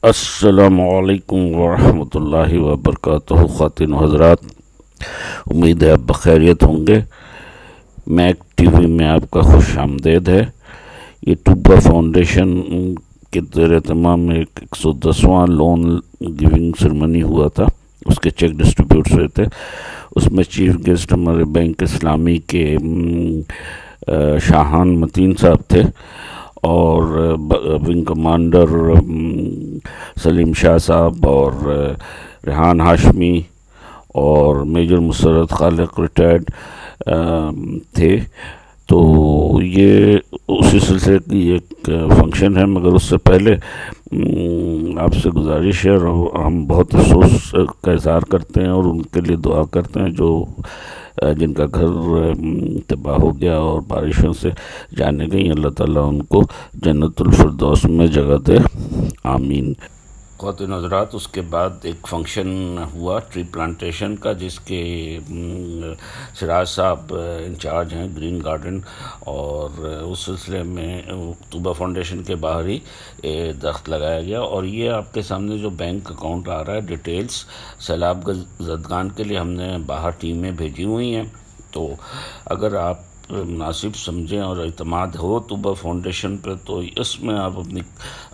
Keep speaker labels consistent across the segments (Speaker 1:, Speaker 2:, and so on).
Speaker 1: السلام علیکم ورحمۃ اللہ وبرکاتہ۔ خواتین و حضرات، امید ہے آپ بخیریت ہوں گے۔ میک ٹی وی میں آپ کا خوش آمدید ہے۔ یہ طوبہ فاؤنڈیشن کے زیر اہتمام میں 110واں لون گیونگ سرمنی ہوا تھا، اس کے چیک ڈسٹریبیوٹس ہوئے تھے۔ اس میں چیف گیسٹ ہمارے بینک اسلامی کے شاہان متین صاحب تھے، اور ونگ کمانڈر سلیم شاہ صاحب اور ریحان ہاشمی اور میجر مسرت خالق ریٹائرڈ تھے۔ تو یہ اسی سلسلے کی ایک فنکشن ہے، مگر اس سے پہلے آپ سے گزارش ہے، اور ہم بہت افسوس کا اظہار کرتے ہیں اور ان کے لیے دعا کرتے ہیں جو جن کا گھر تباہ ہو گیا اور بارشوں سے جانے گئی۔ اللہ تعالیٰ ان کو جنت الفردوس میں جگہ دے، آمین۔ خواتین حضرات، اس کے بعد ایک فنکشن ہوا ٹری پلانٹیشن کا، جس کے سراج صاحب انچارج ہیں گرین گارڈن، اور اس سلسلے میں طوبہ فاؤنڈیشن کے باہر ہی درخت لگایا گیا۔ اور یہ آپ کے سامنے جو بینک اکاؤنٹ آ رہا ہے، ڈیٹیلز سیلاب زدگان کے لیے ہم نے باہر ٹیمیں بھیجی ہوئی ہیں، تو اگر آپ مناسب سمجھیں اور اعتماد ہو طوبہ فاؤنڈیشن پہ، تو اس میں آپ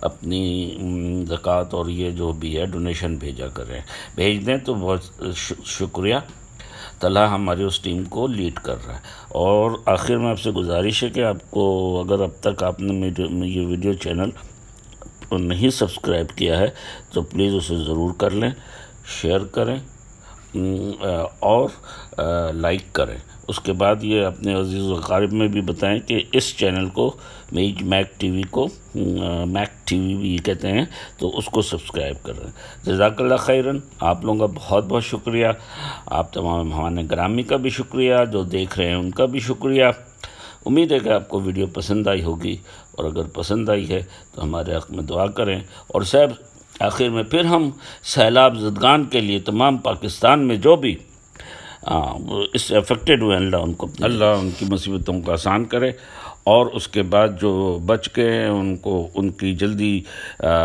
Speaker 1: اپنی زکوٰۃ اور یہ جو بھی ہے ڈونیشن بھیج دیں تو بہت شکریہ۔ طلحہ ہماری اس ٹیم کو لیڈ کر رہا ہے۔ اور آخر میں آپ سے گزارش ہے کہ آپ کو اگر اب تک آپ نے یہ ویڈیو چینل نہیں سبسکرائب کیا ہے تو پلیز اسے ضرور کر لیں، شیئر کریں اور لائک کریں۔ اس کے بعد یہ اپنے عزیز و اقارب میں بھی بتائیں کہ اس چینل کو میک ٹی وی بھی کہتے ہیں، تو اس کو سبسکرائب کر رہے ہیں۔ جزاک اللہ خیراً، آپ لوگوں کا بہت بہت شکریہ۔ آپ تمام مہمان گرامی کا بھی شکریہ، جو دیکھ رہے ہیں ان کا بھی شکریہ۔ امید ہے کہ آپ کو ویڈیو پسند آئی ہوگی، اور اگر پسند آئی ہے تو ہمارے حق میں دعا کریں۔ اور صاحب آخر میں پھر ہم سیلاب زدگان کے لیے تمام پاکستان میں جو بھی اس سے افیکٹڈ ہوئے، اللہ ان کی مصیبتوں کو آسان کرے، اور اس کے بعد جو بچ کے ہیں ان کی جلدی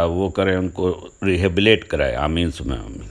Speaker 1: وہ کریں، ان کو ریہیبلیٹ کرائے، آمین سمیں آمین۔